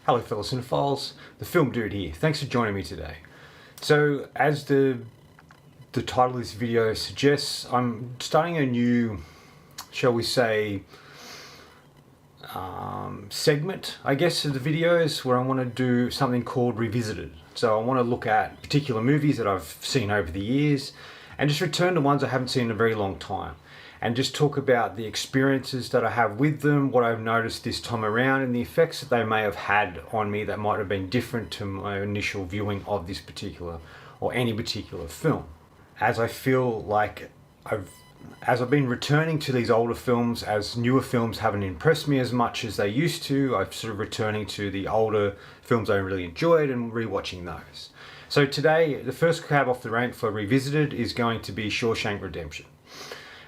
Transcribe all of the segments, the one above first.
Hello fellow cinephiles, the Film Dude here. Thanks for joining me today. So as the title of this video suggests, I'm starting a new, shall we say, segment, I guess, of the videos where I want to do something called Revisited. So I want to look at particular movies that I've seen over the years and just return to ones I haven't seen in a very long time. And just talk about the experiences that I have with them, what I've noticed this time around, and the effects that they may have had on me that might have been different to my initial viewing of this particular or any particular film. As I feel like as I've been returning to these older films, as newer films haven't impressed me as much as they used to, I'm sort of returning to the older films I really enjoyed and rewatching those. So today, the first cab off the rank for Revisited is going to be Shawshank Redemption.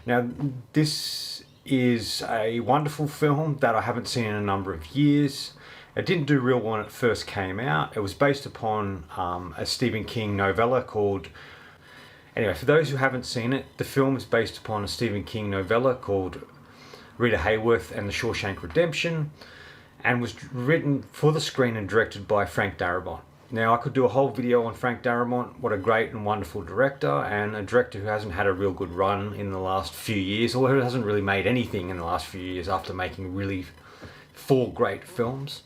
Now, this is a wonderful film that I haven't seen in a number of years. It didn't do real well when it first came out. It was based upon a Stephen King novella called... Anyway, for those who haven't seen it, the film is based upon a Stephen King novella called Rita Hayworth and the Shawshank Redemption, and was written for the screen and directed by Frank Darabont. Now, I could do a whole video on Frank Darabont, what a great and wonderful director, and a director who hasn't had a real good run in the last few years, or who hasn't really made anything in the last few years after making really 4 great films.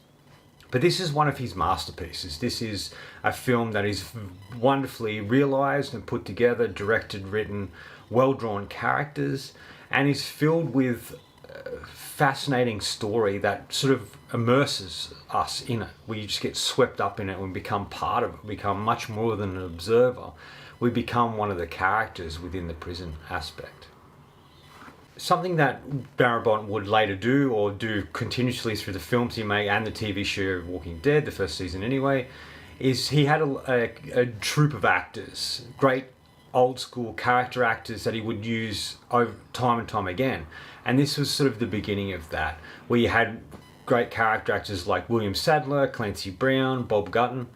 But this is one of his masterpieces. This is a film that is wonderfully realised and put together, directed, written, well-drawn characters, and is filled with fascinating story that sort of immerses us in it. We just get swept up in it and become part of it. We become much more than an observer. We become one of the characters within the prison aspect. Something that Darabont would later do, or do continuously through the films he made and the TV show Walking Dead, the first season anyway, is he had a troupe of actors, great old school character actors that he would use over time and time again. And this was sort of the beginning of that, where you had great character actors like William Sadler, Clancy Brown, Bob Gutton,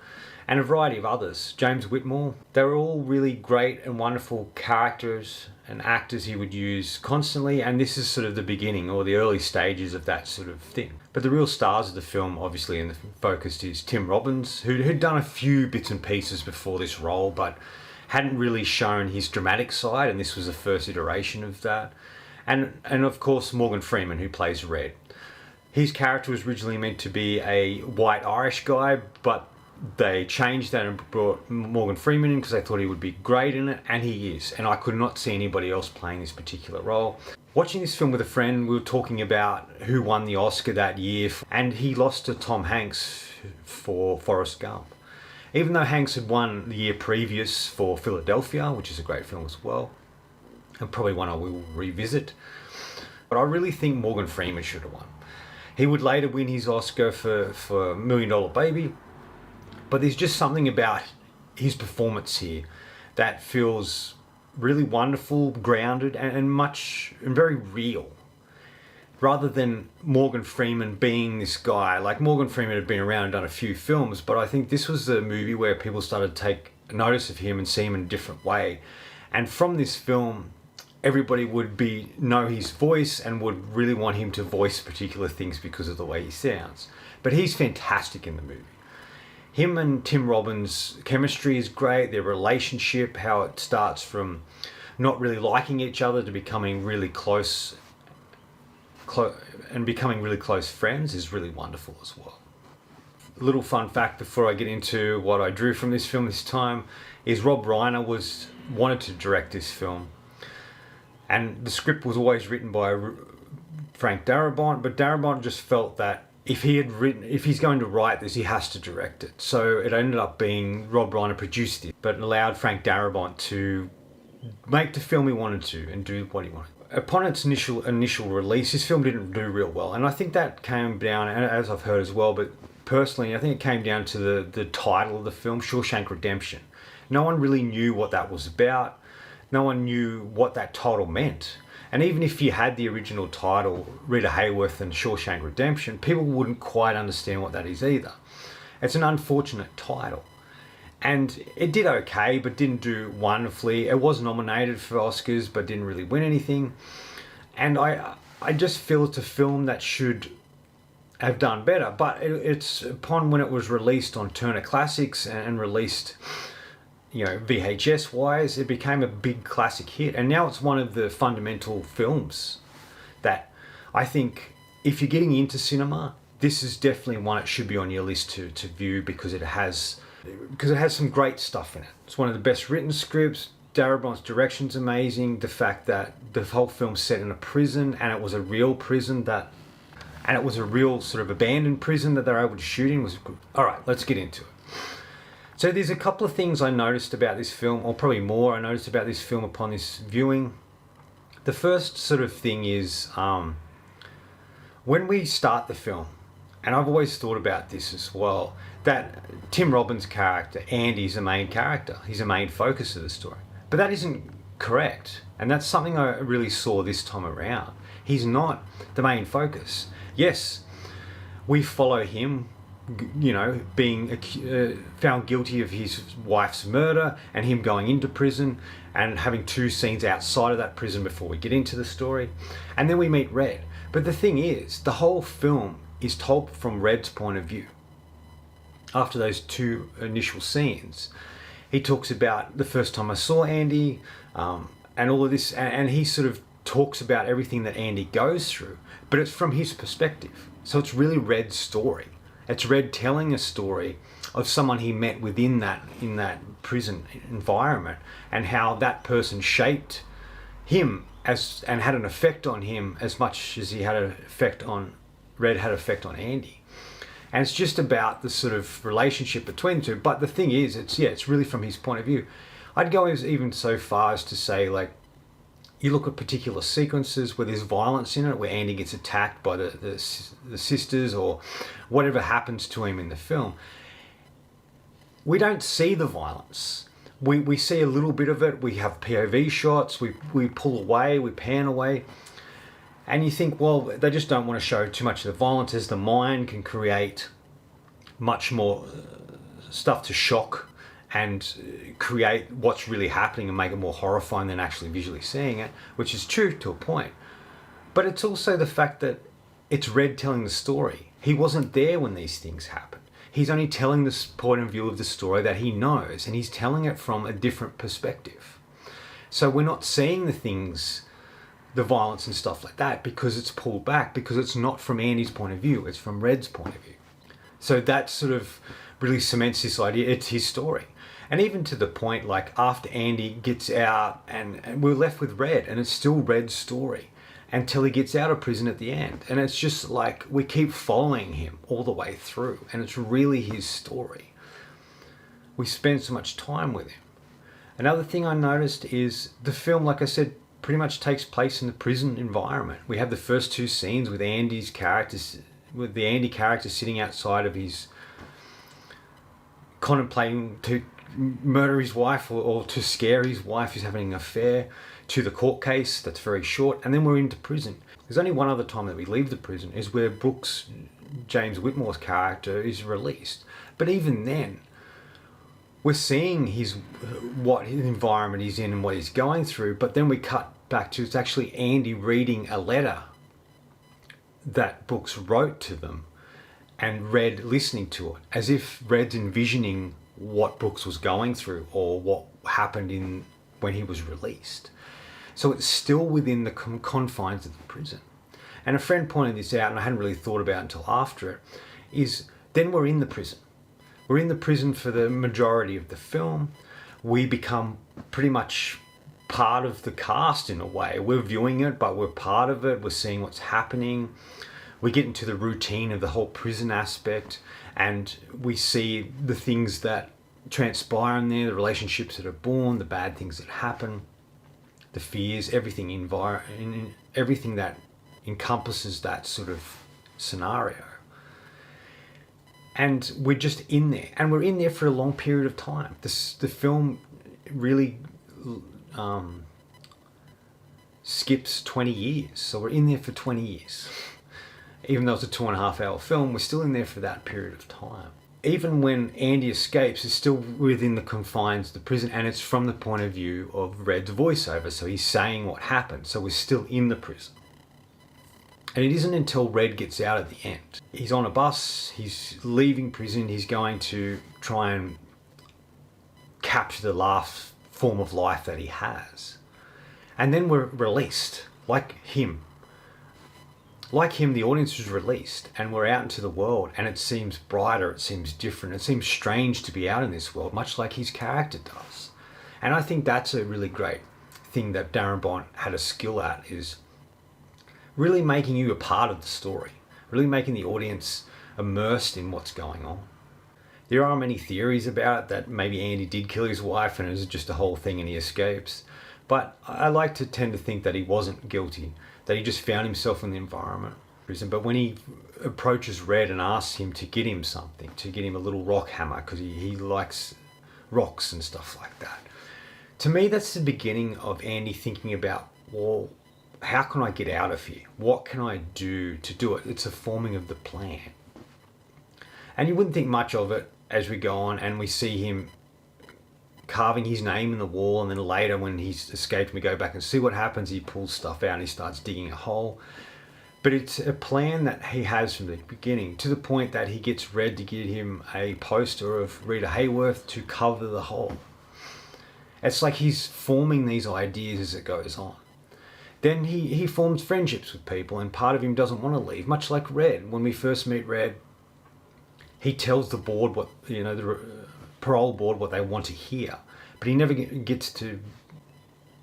and a variety of others, James Whitmore. They were all really great and wonderful characters and actors he would use constantly, and this is sort of the beginning or the early stages of that sort of thing. But the real stars of the film, obviously, and the focus is Tim Robbins, who'd done a few bits and pieces before this role, but hadn't really shown his dramatic side, and this was the first iteration of that. And of course Morgan Freeman, who plays Red. His character was originally meant to be a white Irish guy, but they changed that and brought Morgan Freeman in because they thought he would be great in it, and he is. And I could not see anybody else playing this particular role. Watching this film with a friend, we were talking about who won the Oscar that year, and he lost to Tom Hanks for Forrest Gump. Even though Hanks had won the year previous for Philadelphia, which is a great film as well, and probably one I will revisit. But I really think Morgan Freeman should have won. He would later win his Oscar for Million Dollar Baby, but there's just something about his performance here that feels really wonderful, grounded, and very real. Rather than Morgan Freeman being this guy. Like, Morgan Freeman had been around and done a few films, but I think this was the movie where people started to take notice of him and see him in a different way. And from this film, everybody would know his voice and would really want him to voice particular things because of the way he sounds. But he's fantastic in the movie. Him and Tim Robbins' chemistry is great. Their relationship, how it starts from not really liking each other to becoming really close friends, is really wonderful as well. A little fun fact before I get into what I drew from this film this time is Rob Reiner wanted to direct this film, and the script was always written by Frank Darabont, but Darabont just felt that if he's going to write this, he has to direct it. So it ended up being Rob Reiner produced it, but allowed Frank Darabont to make the film he wanted to and do what he wanted. Upon its initial release, this film didn't do real well, and I think that came down, and as I've heard as well, but personally I think it came down to the title of the film, Shawshank Redemption. No one really knew what that was about. No one knew what that title meant. And even if you had the original title, Rita Hayworth and Shawshank Redemption, people wouldn't quite understand what that is either. It's an unfortunate title. And it did okay, but didn't do wonderfully. It was nominated for Oscars, but didn't really win anything. And I just feel it's a film that should have done better. But it's upon when it was released on Turner Classics and released, VHS wise, it became a big classic hit. And now it's one of the fundamental films that I think if you're getting into cinema, this is definitely one that should be on your list to view because it has some great stuff in it. It's one of the best written scripts. Darabont's direction's amazing. The fact that the whole film's set in a prison and it was a real prison and it was a real sort of abandoned prison that they're able to shoot in was good. All right, let's get into it. So there's a couple of things I noticed about this film, or probably more I noticed about this film upon this viewing. The first sort of thing is when we start the film, and I've always thought about this as well, that Tim Robbins' character, Andy's the main character. He's the main focus of the story. But that isn't correct. And that's something I really saw this time around. He's not the main focus. Yes, we follow him, being found guilty of his wife's murder and him going into prison and having 2 scenes outside of that prison before we get into the story. And then we meet Red. But the thing is, the whole film is told from Red's point of view. After those 2 initial scenes, he talks about the first time I saw Andy, and all of this, and he sort of talks about everything that Andy goes through, but it's from his perspective. So it's really Red's story. It's Red telling a story of someone he met in that prison environment, and how that person shaped him and had an effect on him as much as Red had an effect on Andy. And it's just about the sort of relationship between the two. But the thing is, it's really from his point of view. I'd go even so far as to say, like, you look at particular sequences where there's violence in it, where Andy gets attacked by the sisters or whatever happens to him in the film. We don't see the violence. We see a little bit of it. We have POV shots. We pull away. We pan away. And you think, well, they just don't want to show too much of the violence, as the mind can create much more stuff to shock and create what's really happening and make it more horrifying than actually visually seeing it, which is true to a point. But it's also the fact that it's Red telling the story. He wasn't there when these things happened. He's only telling this point of view of the story that he knows, and he's telling it from a different perspective. So we're not seeing the things, the violence and stuff like that, because it's pulled back, because it's not from Andy's point of view, it's from Red's point of view. So that sort of really cements this idea, it's his story. And even to the point, like, after Andy gets out and we're left with Red, and it's still Red's story until he gets out of prison at the end. And it's just like we keep following him all the way through, and it's really his story. We spend so much time with him. Another thing I noticed is the film, like I said, pretty much takes place in the prison environment. We have the first 2 scenes with the Andy character sitting outside of his, contemplating to murder his wife or to scare his wife who's having an affair, to the court case that's very short, and then we're into prison. There's only one other time that we leave the prison, is where Brooks, James Whitmore's character, is released. But even then, we're seeing what his environment he's in and what he's going through, but then we cut back to, it's actually Andy reading a letter that Brooks wrote to them, and Red listening to it, as if Red's envisioning what Brooks was going through or what happened when he was released. So it's still within the confines of the prison. And a friend pointed this out, and I hadn't really thought about it until after it, is then we're in the prison. We're in the prison for the majority of the film. We become pretty much part of the cast in a way. We're viewing it, but we're part of it. We're seeing what's happening. We get into the routine of the whole prison aspect, and we see the things that transpire in there, the relationships that are born, the bad things that happen, the fears, everything that encompasses that sort of scenario. And we're just in there, and we're in there for a long period of time. The film really skips 20 years, so we're in there for 20 years. Even though it's a 2.5 hour film, we're still in there for that period of time. Even when Andy escapes, it's still within the confines of the prison, and it's from the point of view of Red's voiceover, so he's saying what happened, so we're still in the prison. And it isn't until Red gets out at the end. He's on a bus, he's leaving prison, he's going to try and capture the last form of life that he has. And then we're released, like him. Like him, the audience was released and we're out into the world, and it seems brighter, it seems different, it seems strange to be out in this world, much like his character does. And I think that's a really great thing that Darren Bont had a skill at, is really making you a part of the story, really making the audience immersed in what's going on. There are many theories about it, that maybe Andy did kill his wife and it was just a whole thing and he escapes. But I like to tend to think that he wasn't guilty, that he just found himself in the environment. But when he approaches Red and asks him to get him something, to get him a little rock hammer, because he likes rocks and stuff like that. To me, that's the beginning of Andy thinking about, well, how can I get out of here? What can I do to do it? It's a forming of the plan. And you wouldn't think much of it as we go on and we see him carving his name in the wall, and then later when he's escaped, we go back and see what happens. He pulls stuff out and he starts digging a hole. But it's a plan that he has from the beginning, to the point that he gets Red to give him a poster of Rita Hayworth to cover the hole. It's like he's forming these ideas as it goes on. Then he forms friendships with people, and part of him doesn't want to leave, much like Red. When we first meet Red, he tells the board what, the parole board, what they want to hear, but he never gets to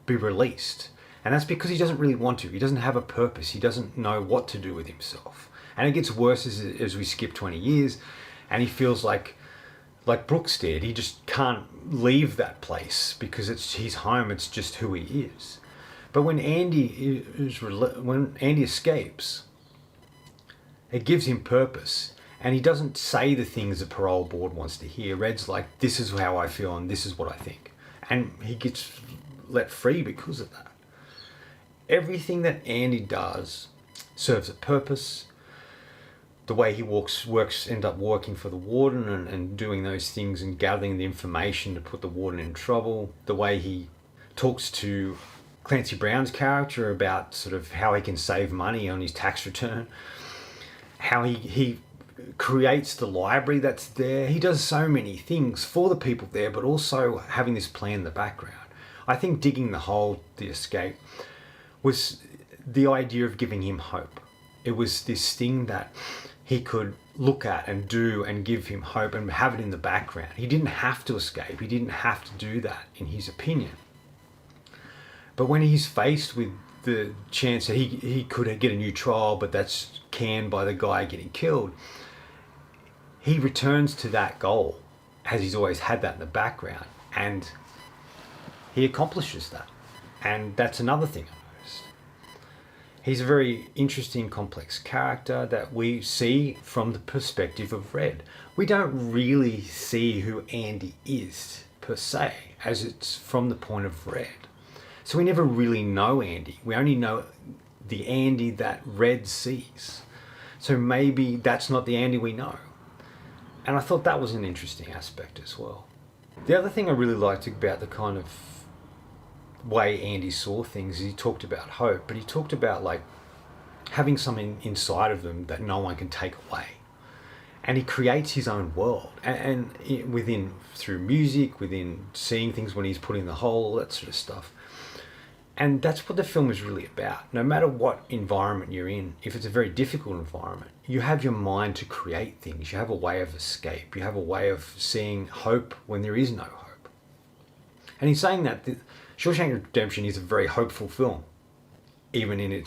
be released. And that's because he doesn't really want to. He doesn't have a purpose. He doesn't know what to do with himself. And it gets worse as we skip 20 years, and he feels like Brooks did. He just can't leave that place because it's his home. It's just who he is. But when Andy escapes, it gives him purpose. And he doesn't say the things the parole board wants to hear. Red's like, this is how I feel and this is what I think. And he gets let free because of that. Everything that Andy does serves a purpose. The way he end up working for the warden and doing those things and gathering the information to put the warden in trouble. The way he talks to Clancy Brown's character about sort of how he can save money on his tax return. How he creates the library that's there. He does so many things for the people there, but also having this plan in the background. I think digging the hole, the escape, was the idea of giving him hope. It was this thing that he could look at and do and give him hope and have it in the background. He didn't have to escape. He didn't have to do that, in his opinion. But when he's faced with the chance that he could get a new trial, but that's canned by the guy getting killed, he returns to that goal, as he's always had that in the background, and he accomplishes that. And that's another thing I noticed. He's a very interesting, complex character that we see from the perspective of Red. We don't really see who Andy is, per se, as it's from the point of Red. So we never really know Andy. We only know the Andy that Red sees. So maybe that's not the Andy we know. And I thought that was an interesting aspect as well. The other thing I really liked about the kind of way Andy saw things is he talked about hope, but he talked about like having something inside of them that no one can take away. And he creates his own world, and through music, within seeing things when he's put in the hole, all that sort of stuff. And that's what the film is really about. No matter what environment you're in, if it's a very difficult environment, you have your mind to create things. You have a way of escape. You have a way of seeing hope when there is no hope. And he's saying that Shawshank Redemption is a very hopeful film, even in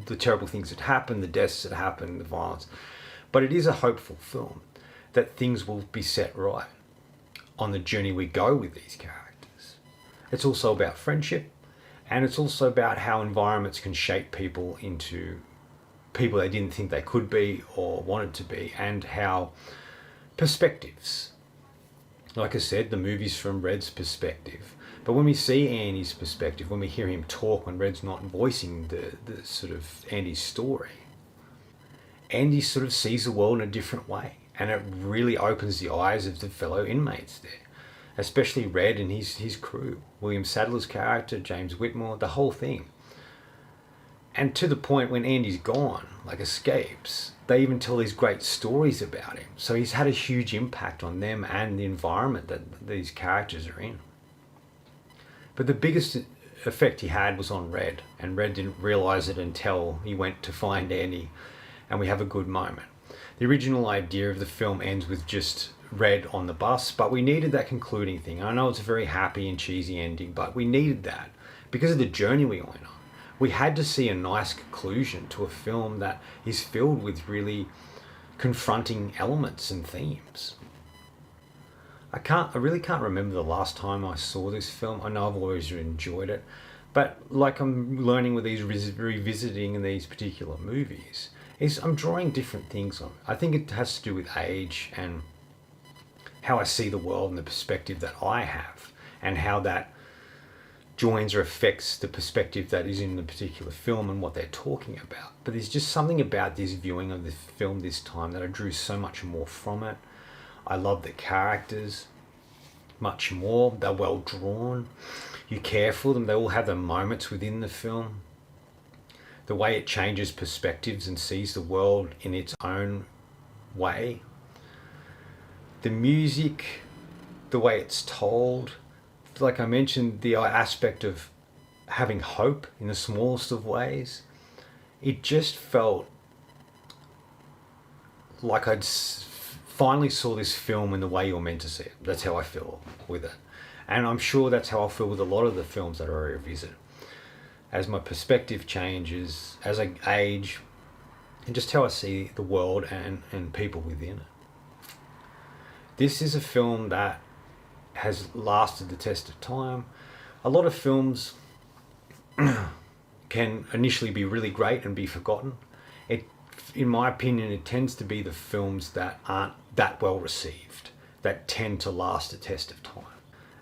the terrible things that happen, the deaths that happen, the violence. But it is a hopeful film that things will be set right on the journey we go with these characters. It's also about friendship. And it's also about how environments can shape people into people they didn't think they could be or wanted to be, and how perspectives. Like I said, the movie's from Red's perspective. But when we see Andy's perspective, when we hear him talk, when Red's not voicing the sort of Andy's story, Andy sort of sees the world in a different way. And it really opens the eyes of the fellow inmates there. Especially Red and his crew. William Sadler's character, James Whitmore, the whole thing. And to the point when Andy's gone, like escapes, they even tell these great stories about him. So he's had a huge impact on them and the environment that these characters are in. But the biggest effect he had was on Red, and Red didn't realize it until he went to find Andy, and we have a good moment. The original idea of the film ends with just Red on the bus, but we needed that concluding thing. I know it's a very happy and cheesy ending, but we needed that because of the journey we went on. We had to see a nice conclusion to a film that is filled with really confronting elements and themes. I really can't remember the last time I saw this film. I know I've always enjoyed it, but like I'm learning with these revisiting these particular movies, is I'm drawing different things on. I think it has to do with age and how I see the world and the perspective that I have, and how that joins or affects the perspective that is in the particular film and what they're talking about. But there's just something about this viewing of the film this time that I drew so much more from it. I love the characters much more. They're well drawn. You care for them. They all have their moments within the film. The way it changes perspectives and sees the world in its own way. The music, the way it's told, like I mentioned, the aspect of having hope in the smallest of ways. It just felt like finally saw this film in the way you're meant to see it. That's how I feel with it. And I'm sure that's how I feel with a lot of the films that I revisit. As my perspective changes, as I age, and just how I see the world and people within it. This is a film that has lasted the test of time. A lot of films can initially be really great and be forgotten. In my opinion, it tends to be the films that aren't that well received that tend to last the test of time.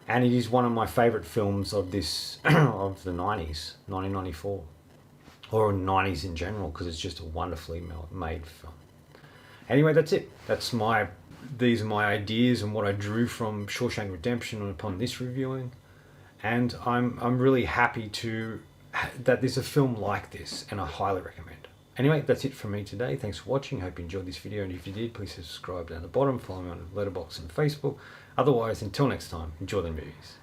And it is one of my favourite films of this of the 90s, 1994, or 90s in general, because it's just a wonderfully made film. Anyway, that's it. These are my ideas and what I drew from Shawshank Redemption upon this reviewing, and I'm really happy that there's a film like this, and I highly recommend it. Anyway, that's it from me today. Thanks for watching. Hope you enjoyed this video, and if you did, please subscribe down the bottom. Follow me on Letterboxd and Facebook. Otherwise, until next time, enjoy the movies.